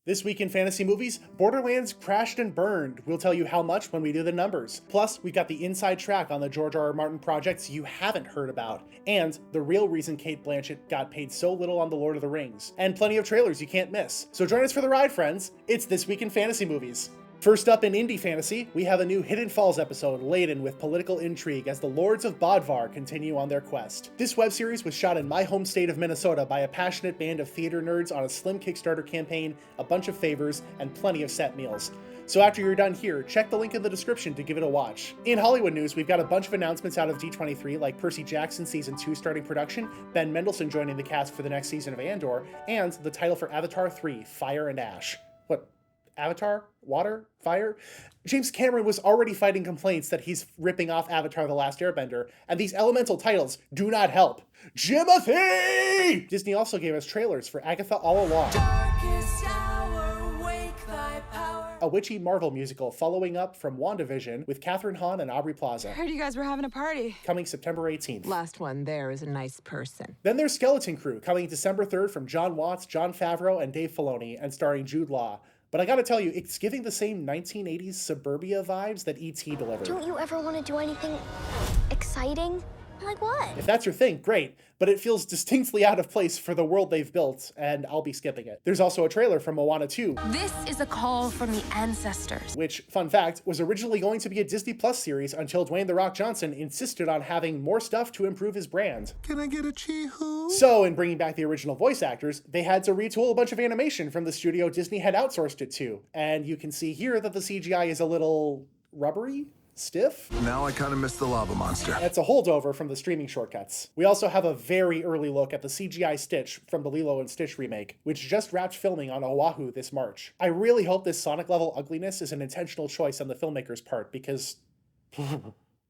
This week in fantasy movies, Borderlands crashed and burned. We'll tell you how much when we do the numbers. Plus, we got the inside track on the George R.R. Martin projects you haven't heard about, and the real reason Cate Blanchett got paid so little on The Lord of the Rings, and plenty of trailers you can't miss. So join us for the ride, friends. It's This Week in Fantasy Movies. First up in indie fantasy, we have a new Hidden Falls episode laden with political intrigue as the Lords of Bodvar continue on their quest. This web series was shot in my home state of Minnesota by a passionate band of theater nerds on a slim Kickstarter campaign, a bunch of favors, and plenty of set meals. So after you're done here, check the link in the description to give it a watch. In Hollywood news, we've got a bunch of announcements out of D23, like Percy Jackson Season 2 starting production, Ben Mendelsohn joining the cast for the next season of Andor, and the title for Avatar 3, Fire and Ash. What? Avatar? Water? Fire? James Cameron was already fighting complaints that he's ripping off Avatar The Last Airbender, and these elemental titles do not help. Jimothy! Disney also gave us trailers for Agatha All Along, a witchy Marvel musical following up from WandaVision with Kathryn Hahn and Aubrey Plaza. Heard you guys were having a party. Coming September 18th. Last one there is a nice person. Then there's Skeleton Crew, coming December 3rd from John Watts, Jon Favreau, and Dave Filoni, and starring Jude Law. But I gotta tell you, it's giving the same 1980s suburbia vibes that E.T. delivered. Don't you ever want to do anything exciting? Like what? If that's your thing, great, but it feels distinctly out of place for the world they've built, and I'll be skipping it. There's also a trailer from Moana 2. This is a call from the ancestors. Which, fun fact, was originally going to be a Disney Plus series until Dwayne "The Rock" Johnson insisted on having more stuff to improve his brand. Can I get a chee-hoo? So, in bringing back the original voice actors, they had to retool a bunch of animation from the studio Disney had outsourced it to. And you can see here that the CGI is a little rubbery? Stiff? Now I kind of miss the lava monster. That's a holdover from the streaming shortcuts. We also have a very early look at the CGI Stitch from the Lilo and Stitch remake, which just wrapped filming on Oahu this March. I really hope this Sonic-level ugliness is an intentional choice on the filmmaker's part, because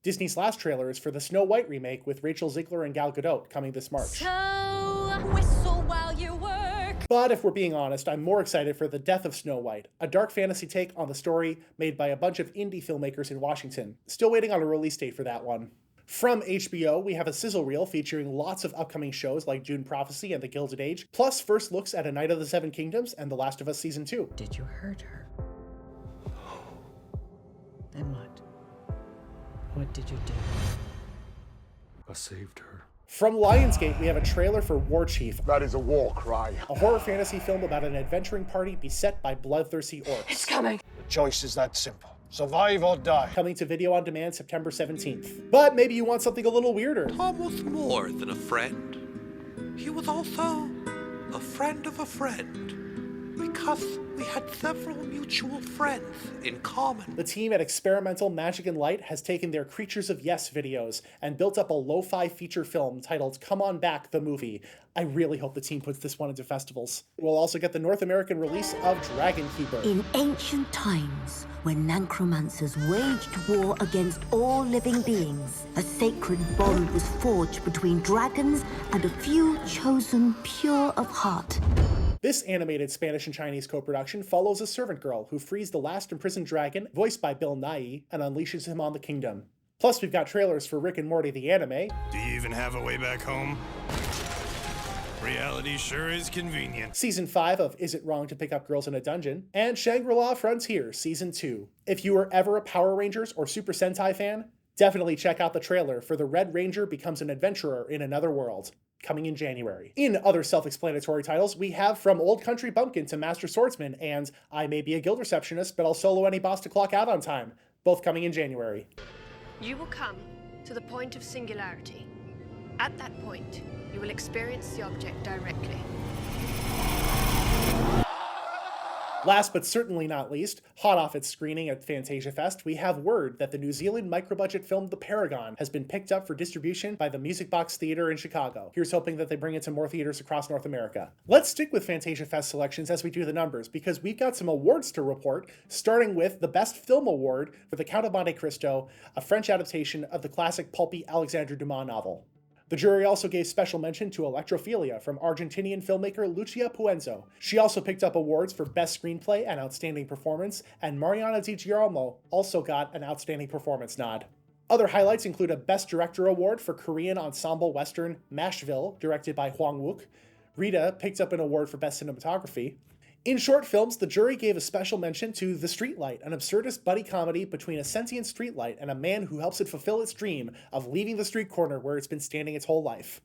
Disney's last trailer is for the Snow White remake with Rachel Zegler and Gal Gadot coming this March. So whistle while you work. But if we're being honest, I'm more excited for The Death of Snow White, a dark fantasy take on the story made by a bunch of indie filmmakers in Washington. Still waiting on a release date for that one. From HBO, we have a sizzle reel featuring lots of upcoming shows like Dune Prophecy and The Gilded Age, plus first looks at A Night of the Seven Kingdoms and The Last of Us Season 2. Did you hurt her? Then what? What did you do? I saved her. From Lionsgate, we have a trailer for War Chief. That is a war cry. A horror fantasy film about an adventuring party beset by bloodthirsty orcs. It's coming. The choice is that simple. Survive or die. Coming to video on demand September 17th. But maybe you want something a little weirder. Tom was more than a friend. He was also a friend of a friend. Because we had several mutual friends in common. The team at Experimental Magic and Light has taken their Creatures of Yes videos and built up a lo-fi feature film titled Come On Back, the Movie. I really hope the team puts this one into festivals. We'll also get the North American release of Dragon Keeper. In ancient times, when necromancers waged war against all living beings, a sacred bond was forged between dragons and a few chosen pure of heart. This animated Spanish and Chinese co-production follows a servant girl who frees the last imprisoned dragon, voiced by Bill Nighy, and unleashes him on the kingdom. Plus, we've got trailers for Rick and Morty the anime. Do you even have a way back home? Reality sure is convenient. Season 5 of Is It Wrong to Pick Up Girls in a Dungeon, and Shangri-La Frontier Season 2. If you were ever a Power Rangers or Super Sentai fan, definitely check out the trailer for The Red Ranger Becomes an Adventurer in Another World, coming in January. In other self-explanatory titles, we have From Old Country Bumpkin to Master Swordsman and I May Be a Guild Receptionist, but I'll solo any boss to clock out on time, both coming in January. You will come to the point of singularity. At that point, you will experience the object directly. Last but certainly not least, hot off its screening at Fantasia Fest, we have word that the New Zealand micro-budget film The Paragon has been picked up for distribution by the Music Box Theater in Chicago. Here's hoping that they bring it to more theaters across North America. Let's stick with Fantasia Fest selections as we do the numbers, because we've got some awards to report, starting with the Best Film Award for The Count of Monte Cristo, a French adaptation of the classic pulpy Alexandre Dumas novel. The jury also gave special mention to Electrophilia from Argentinian filmmaker Lucia Puenzo. She also picked up awards for Best Screenplay and Outstanding Performance, and Mariana Di Girolamo also got an Outstanding Performance nod. Other highlights include a Best Director award for Korean ensemble western Mashville, directed by Hwang Wook. Rita picked up an award for Best Cinematography. In short films, the jury gave a special mention to The Streetlight, an absurdist buddy comedy between a sentient streetlight and a man who helps it fulfill its dream of leaving the street corner where it's been standing its whole life.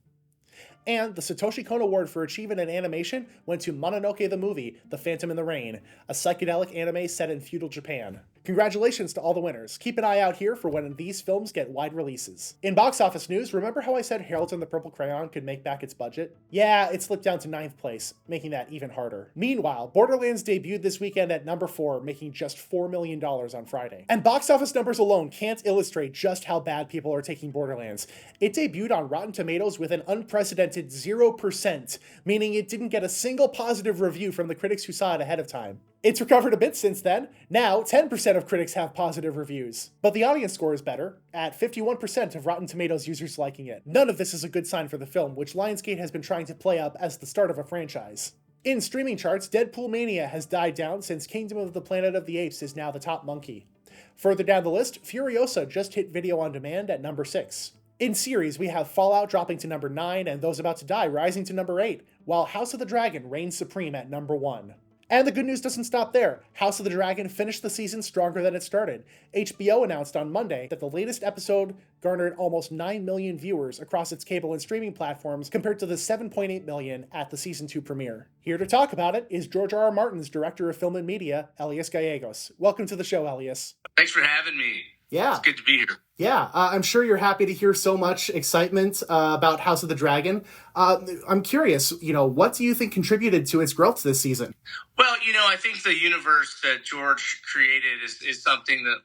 And the Satoshi Kon Award for Achievement in Animation went to Mononoke the Movie, The Phantom in the Rain, a psychedelic anime set in feudal Japan. Congratulations to all the winners. Keep an eye out here for when these films get wide releases. In box office news, remember how I said Harold and the Purple Crayon could make back its budget? Yeah, it slipped down to 9th place, making that even harder. Meanwhile, Borderlands debuted this weekend at number 4, making just $4 million on Friday. And box office numbers alone can't illustrate just how bad people are taking Borderlands. It debuted on Rotten Tomatoes with an unprecedented 0%, meaning it didn't get a single positive review from the critics who saw it ahead of time. It's recovered a bit since then. Now, 10% of critics have positive reviews. But the audience score is better, at 51% of Rotten Tomatoes users liking it. None of this is a good sign for the film, which Lionsgate has been trying to play up as the start of a franchise. In streaming charts, Deadpool mania has died down since Kingdom of the Planet of the Apes is now the top monkey. Further down the list, Furiosa just hit video on demand at number 6. In series, we have Fallout dropping to number 9 and Those About to Die rising to number 8, while House of the Dragon reigns supreme at number 1. And the good news doesn't stop there. House of the Dragon finished the season stronger than it started. HBO announced on Monday that the latest episode garnered almost 9 million viewers across its cable and streaming platforms compared to the 7.8 million at the season 2 premiere. Here to talk about it is George R.R. Martin's director of film and media, Elias Gallegos. Welcome to the show, Elias. Thanks for having me. Yeah. It's good to be here. Yeah, I'm sure you're happy to hear so much excitement about House of the Dragon. I'm curious, what do you think contributed to its growth this season? Well, I think the universe that George created is something that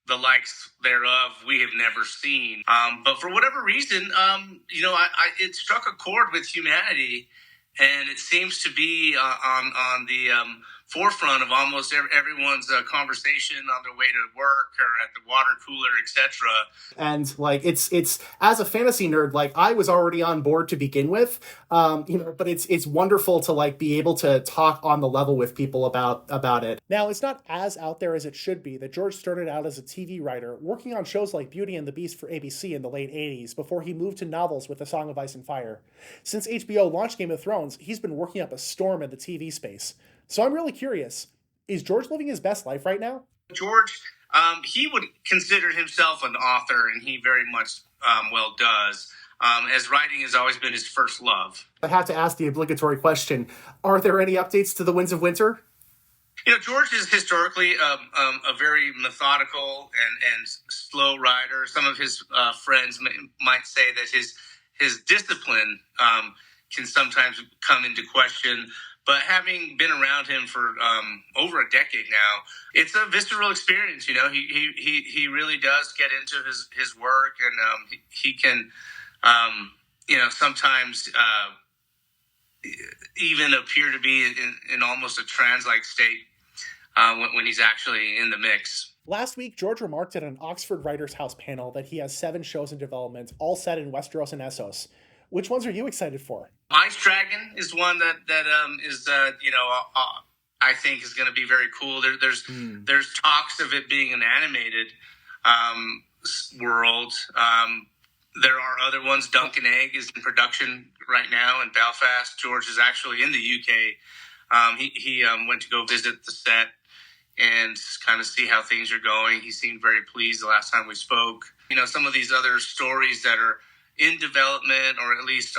the likes thereof we have never seen. But for whatever reason, it struck a chord with humanity, and it seems to be on the forefront of almost everyone's conversation on their way to work or at the water cooler, etc. And it's as a fantasy nerd, I was already on board to begin with, but it's wonderful to be able to talk on the level with people about it. Now, it's not as out there as it should be that George started out as a TV writer, working on shows like Beauty and the Beast for ABC in the late 80s before he moved to novels with A Song of Ice and Fire. Since HBO launched Game of Thrones, he's been working up a storm in the TV space. So I'm really curious, is George living his best life right now? George, he would consider himself an author, and he very much well does, as writing has always been his first love. I have to ask the obligatory question, are there any updates to The Winds of Winter? George is historically a very methodical and slow writer. Some of his friends might say that his discipline can sometimes come into question. But having been around him for over a decade now, it's a visceral experience. He really does get into his work, and he can, sometimes even appear to be in almost a trance-like state when he's actually in the mix. Last week, George remarked at an Oxford Writers' House panel that he has 7 shows in development, all set in Westeros and Essos. Which ones are you excited for? Ice Dragon is one that is I think is going to be very cool. There's talks of it being an animated world. There are other ones. Dunk and Egg is in production right now in Belfast. George is actually in the UK. He went to go visit the set and kind of see how things are going. He seemed very pleased the last time we spoke. Some of these other stories that are in development, or at least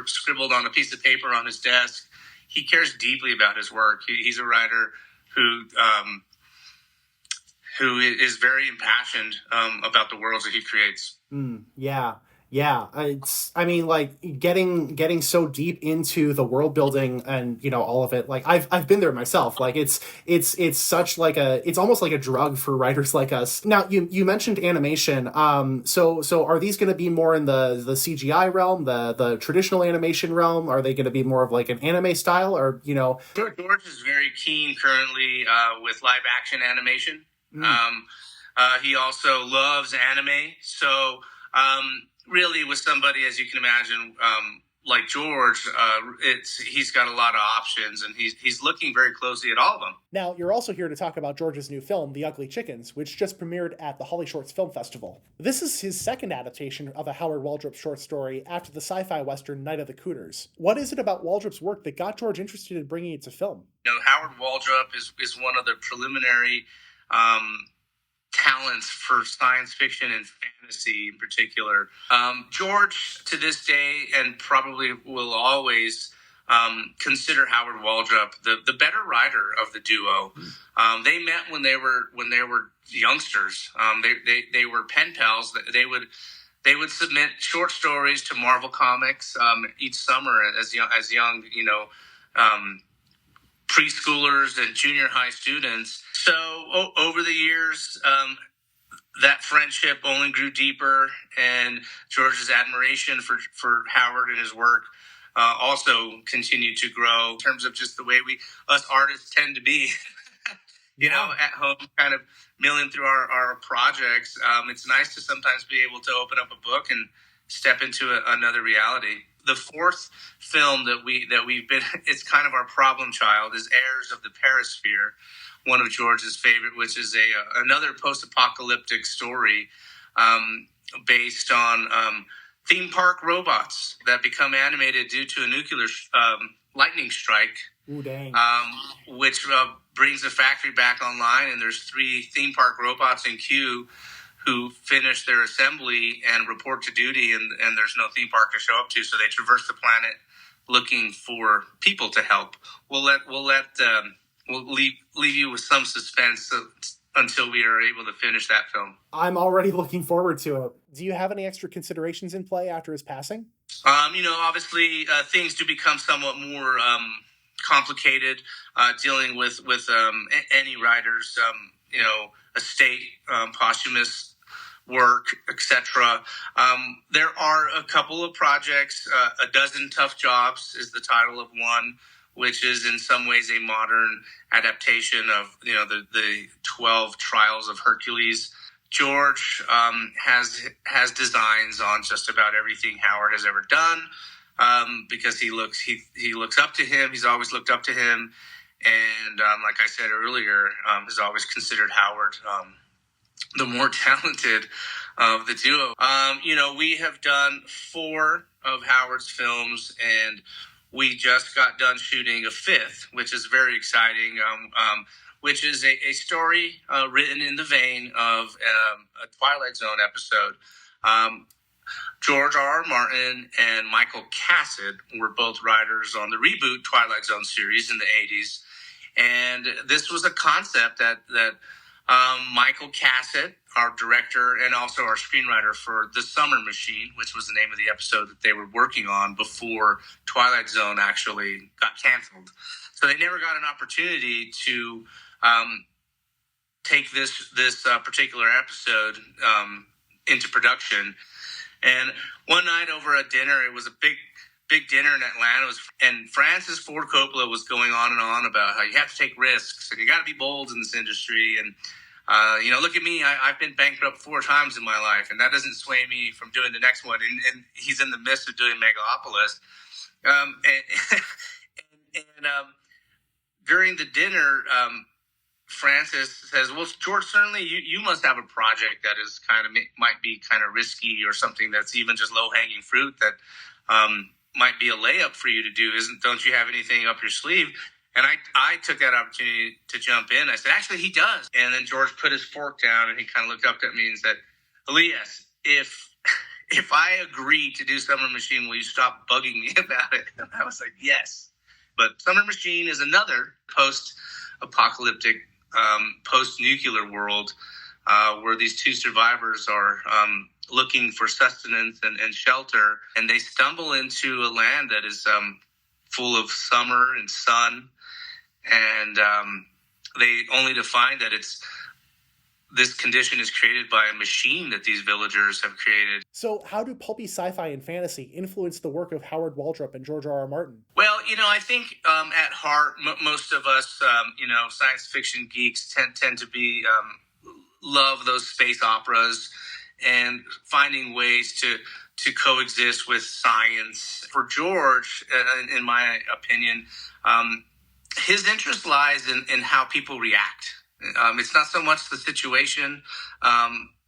scribbled on a piece of paper on his desk. He cares deeply about his work. He's a writer who is very impassioned about the worlds that he creates. Yeah. Getting so deep into the world building and all of it. I've been there myself. It's such it's almost like a drug for writers like us. Now you mentioned animation. So are these going to be more in the CGI realm, the traditional animation realm? Are they going to be more of an anime style, or George is very keen currently with live action animation. He also loves anime. So really, with somebody, as you can imagine, like George, he's got a lot of options, and he's looking very closely at all of them. Now, you're also here to talk about George's new film, The Ugly Chickens, which just premiered at the Holly Shorts Film Festival. This is his second adaptation of a Howard Waldrop short story after the sci-fi western Night of the Cooters. What is it about Waldrop's work that got George interested in bringing it to film? Howard Waldrop is one of the preliminary talents for science fiction and fantasy in particular. George, to this day, and probably will always consider Howard Waldrop the better writer of the duo. They met when they were youngsters. They were pen pals. They would submit short stories to Marvel Comics each summer as young preschoolers and junior high students. So over the years, that friendship only grew deeper, and George's admiration for Howard and his work also continued to grow in terms of just the way us artists tend to be, at home, kind of milling through our projects. It's nice to sometimes be able to open up a book and step into another reality. The fourth film that we've been, it's kind of our problem child, is Heirs of the Perisphere, one of George's favorite, which is another post-apocalyptic story based on theme park robots that become animated due to a nuclear lightning strike. Ooh, dang. Which brings the factory back online, and there's 3 theme park robots in queue who finish their assembly and report to duty, and there's no theme park to show up to, so they traverse the planet looking for people to help. We'll leave you with some suspense until we are able to finish that film. I'm already looking forward to it. Do you have any extra considerations in play after his passing? Obviously things do become somewhat more complicated dealing with any writer's estate, posthumous work, etc. There are a couple of projects. A Dozen Tough Jobs is the title of one, which is in some ways a modern adaptation of the 12 Trials of Hercules. George has designs on just about everything Howard has ever done, because he looks up to him. He's always looked up to him, and like I said earlier, has always considered Howard the more talented of the duo. We have done 4 of Howard's films, and we just got done shooting a 5th, which is very exciting, which is a story written in the vein of a Twilight Zone episode. George R.R. Martin and Michael Cassett were both writers on the reboot Twilight Zone series in the 80s. And this was a concept that Michael Cassett, our director and also our screenwriter for The Summer Machine, which was the name of the episode that they were working on before Twilight Zone actually got canceled. So they never got an opportunity to take this particular episode into production. And one night over a dinner, it was a big dinner in Atlanta, and Francis Ford Coppola was going on and on about how you have to take risks and you got to be bold in this industry. And, look at me, I've been bankrupt 4 times in my life, and that doesn't sway me from doing the next one. And he's in the midst of doing Megalopolis. During the dinner, Francis says, well, George, certainly you must have a project that is might be kind of risky, or something that's even just low-hanging fruit that might be a layup for you to do. Don't you have anything up your sleeve? And I took that opportunity to jump in. I said, actually, he does. And then George put his fork down, and he kind of looked up at me and said, Elias, if I agree to do Summer Machine, will you stop bugging me about it? And I was like, yes. But Summer Machine is another post-apocalyptic, post-nuclear world where these 2 survivors are looking for sustenance and shelter, and they stumble into a land that is full of summer and sun, and they only to find that this condition is created by a machine that these villagers have created. So how do pulpy sci-fi and fantasy influence the work of Howard Waldrop and George R.R. Martin? Well, I think at heart, most of us, science fiction geeks tend to be love those space operas and finding ways to coexist with science. For George, in my opinion, his interest lies in how people react. It's not so much the situation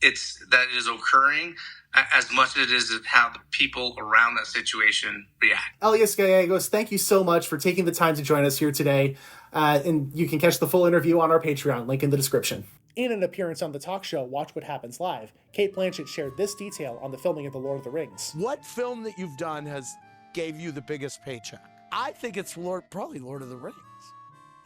it's that is occurring as much as it is how the people around that situation react. Elias Gallegos, thank you so much for taking the time to join us here today. And you can catch the full interview on our Patreon, link in the description. In an appearance on the talk show Watch What Happens Live, Cate Blanchett shared this detail on the filming of The Lord of the Rings. What film that you've done has gave you the biggest paycheck? I think it's probably Lord of the Rings.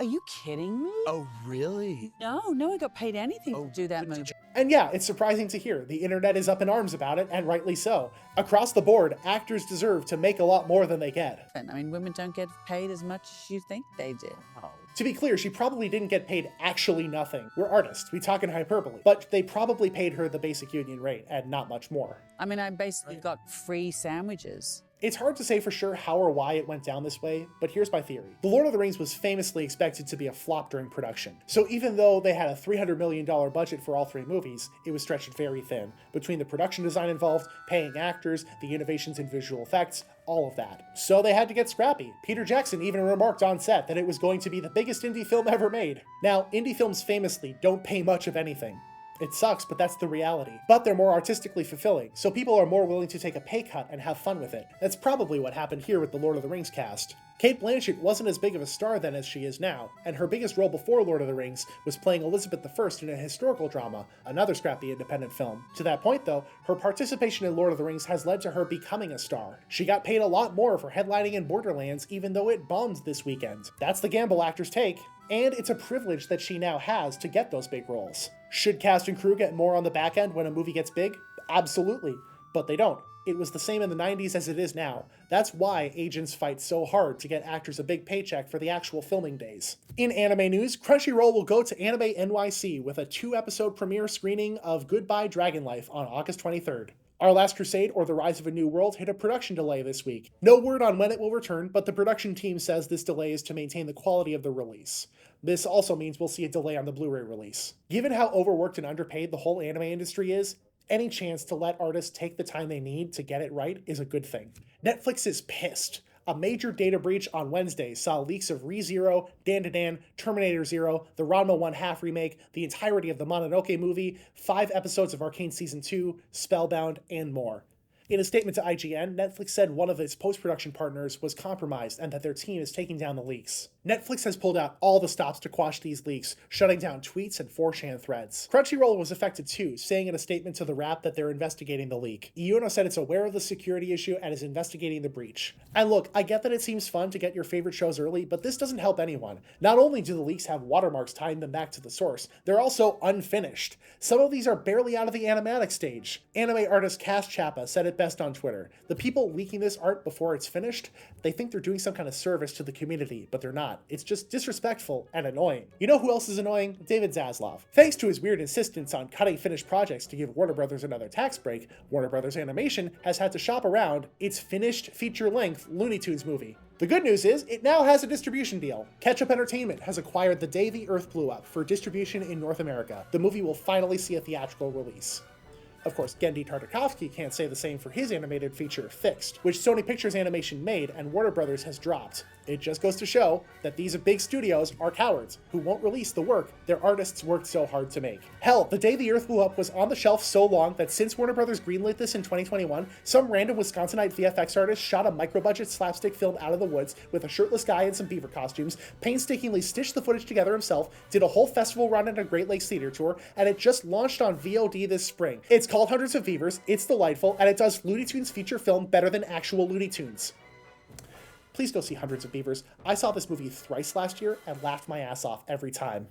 Are you kidding me? Oh, really? No I got paid anything to do that movie. And yeah, it's surprising to hear. The internet is up in arms about it, and rightly so. Across the board, actors deserve to make a lot more than they get. I mean, women don't get paid as much as you think they do. Oh. To be clear, she probably didn't get paid actually nothing. We're artists, we talk in hyperbole. But they probably paid her the basic union rate, and not much more. I mean, I basically got free sandwiches. It's hard to say for sure how or why it went down this way, but here's my theory. The Lord of the Rings was famously expected to be a flop during production. So even though they had a $300 million budget for all 3 movies, it was stretched very thin. Between the production design involved, paying actors, the innovations in visual effects, all of that. So they had to get scrappy. Peter Jackson even remarked on set that it was going to be the biggest indie film ever made. Now, indie films famously don't pay much of anything. It sucks, but that's the reality. But they're more artistically fulfilling, so people are more willing to take a pay cut and have fun with it. That's probably what happened here with the Lord of the Rings cast. Cate Blanchett wasn't as big of a star then as she is now, and her biggest role before Lord of the Rings was playing Elizabeth I in a historical drama, another scrappy independent film. To that point though, her participation in Lord of the Rings has led to her becoming a star. She got paid a lot more for headlining in Borderlands even though it bombed this weekend. That's the gamble actors take, and it's a privilege that she now has to get those big roles. Should cast and crew get more on the back end when a movie gets big? Absolutely, but they don't. It was the same in the 90s as it is now. That's why agents fight so hard to get actors a big paycheck for the actual filming days. In anime news, Crunchyroll will go to Anime NYC with a 2-episode premiere screening of Goodbye Dragon Life on August 23rd. Our Last Crusade or The Rise of a New World hit a production delay this week. No word on when it will return, but the production team says this delay is to maintain the quality of the release. This also means we'll see a delay on the Blu-ray release. Given how overworked and underpaid the whole anime industry is, any chance to let artists take the time they need to get it right is a good thing. Netflix is pissed. A major data breach on Wednesday saw leaks of ReZero, Dan to Dan, Terminator Zero, the Ranma 1/2 remake, the entirety of the Mononoke movie, 5 episodes of Arcane Season 2, Spellbound, and more. In a statement to IGN, Netflix said one of its post-production partners was compromised and that their team is taking down the leaks. Netflix has pulled out all the stops to quash these leaks, shutting down tweets and 4chan threads. Crunchyroll was affected too, saying in a statement to The Wrap that they're investigating the leak. Iono said it's aware of the security issue and is investigating the breach. And look, I get that it seems fun to get your favorite shows early, but this doesn't help anyone. Not only do the leaks have watermarks tying them back to the source, they're also unfinished. Some of these are barely out of the animatic stage. Anime artist Cass Chappa said it best on Twitter. The people leaking this art before it's finished, they think they're doing some kind of service to the community, but they're not. It's just disrespectful and annoying. You know who else is annoying? David Zaslav. Thanks to his weird insistence on cutting finished projects to give Warner Brothers another tax break, Warner Brothers Animation has had to shop around its finished feature-length Looney Tunes movie. The good news is, it now has a distribution deal. Ketchup Entertainment has acquired The Day the Earth Blew Up for distribution in North America. The movie will finally see a theatrical release. Of course, Genndy Tartakovsky can't say the same for his animated feature, Fixed, which Sony Pictures Animation made and Warner Brothers has dropped. It just goes to show that these big studios are cowards who won't release the work their artists worked so hard to make. Hell, The Day the Earth Blew Up was on the shelf so long that since Warner Brothers greenlit this in 2021, some random Wisconsinite VFX artist shot a micro-budget slapstick film out of the woods with a shirtless guy in some beaver costumes, painstakingly stitched the footage together himself, did a whole festival run and a Great Lakes theater tour, and it just launched on VOD this spring. It's called Hundreds of Beavers, it's delightful, and it does Looney Tunes feature film better than actual Looney Tunes. Please go see Hundreds of Beavers. I saw this movie thrice last year and laughed my ass off every time.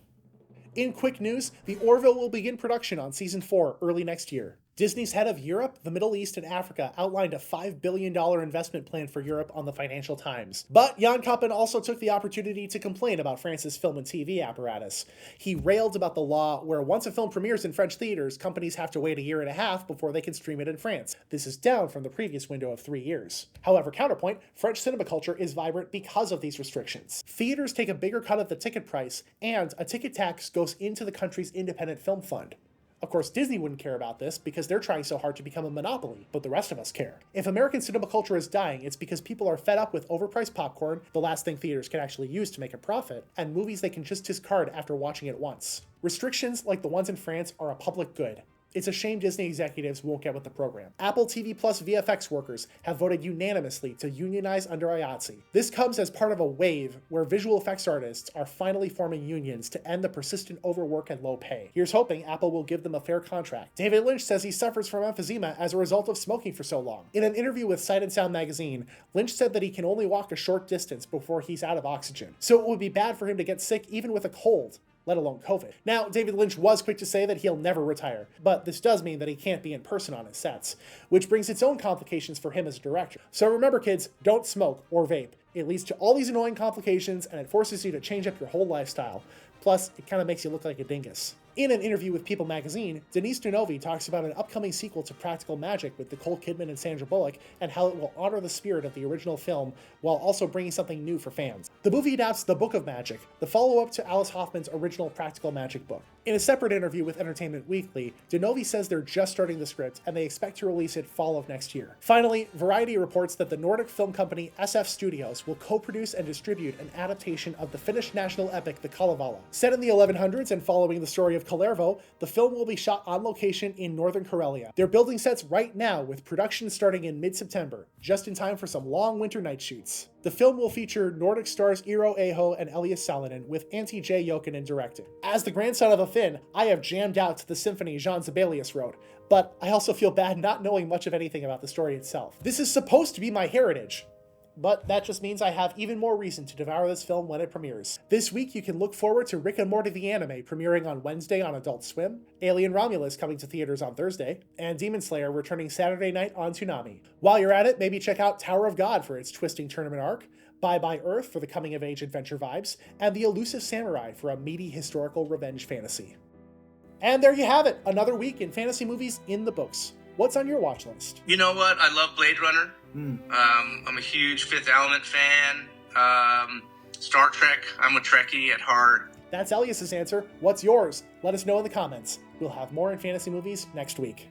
In quick news, The Orville will begin production on Season 4 early next year. Disney's head of Europe, the Middle East, and Africa outlined a $5 billion investment plan for Europe on the Financial Times. But Jan Koppen also took the opportunity to complain about France's film and TV apparatus. He railed about the law where once a film premieres in French theaters, companies have to wait 1.5 years before they can stream it in France. This is down from the previous window of 3 years. However, counterpoint, French cinema culture is vibrant because of these restrictions. Theaters take a bigger cut of the ticket price, and a ticket tax goes into the country's independent film fund. Of course, Disney wouldn't care about this because they're trying so hard to become a monopoly, but the rest of us care. If American cinema culture is dying, it's because people are fed up with overpriced popcorn, the last thing theaters can actually use to make a profit, and movies they can just discard after watching it once. Restrictions like the ones in France are a public good. It's a shame Disney executives won't get with the program. Apple TV Plus VFX workers have voted unanimously to unionize under IATSE. This comes as part of a wave where visual effects artists are finally forming unions to end the persistent overwork and low pay. Here's hoping Apple will give them a fair contract. David Lynch says he suffers from emphysema as a result of smoking for so long. In an interview with Sight and Sound magazine, Lynch said that he can only walk a short distance before he's out of oxygen, so it would be bad for him to get sick even with a cold, let alone COVID. Now, David Lynch was quick to say that he'll never retire, but this does mean that he can't be in person on his sets, which brings its own complications for him as a director. So remember kids, don't smoke or vape. It leads to all these annoying complications and it forces you to change up your whole lifestyle. Plus, it kind of makes you look like a dingus. In an interview with People magazine, Denise Dunovi talks about an upcoming sequel to Practical Magic with Nicole Kidman and Sandra Bullock and how it will honor the spirit of the original film while also bringing something new for fans. The movie adapts The Book of Magic, the follow-up to Alice Hoffman's original Practical Magic book. In a separate interview with Entertainment Weekly, Dunovi says they're just starting the script and they expect to release it fall of next year. Finally, Variety reports that the Nordic film company SF Studios will co-produce and distribute an adaptation of the Finnish national epic The Kalevala. Set in the 1100s and following the story of Kalervo, the film will be shot on location in northern Karelia. They're building sets right now with production starting in mid-September, just in time for some long winter night shoots. The film will feature Nordic stars Eero Aho and Elias Salonen, with Antti J. Jokinen directing. As the grandson of a Finn, I have jammed out to the symphony Jean Sibelius wrote, but I also feel bad not knowing much of anything about the story itself. This is supposed to be my heritage, but that just means I have even more reason to devour this film when it premieres. This week, you can look forward to Rick and Morty the Anime premiering on Wednesday on Adult Swim, Alien Romulus coming to theaters on Thursday, and Demon Slayer returning Saturday night on Toonami. While you're at it, maybe check out Tower of God for its twisting tournament arc, Bye Bye Earth for the coming-of-age adventure vibes, and The Elusive Samurai for a meaty historical revenge fantasy. And there you have it, another week in fantasy movies in the books. What's on your watch list? You know what? I love Blade Runner. I'm a huge Fifth Element fan. Star Trek. I'm a Trekkie at heart. That's Elias's answer. What's yours? Let us know in the comments. We'll have more in fantasy movies next week.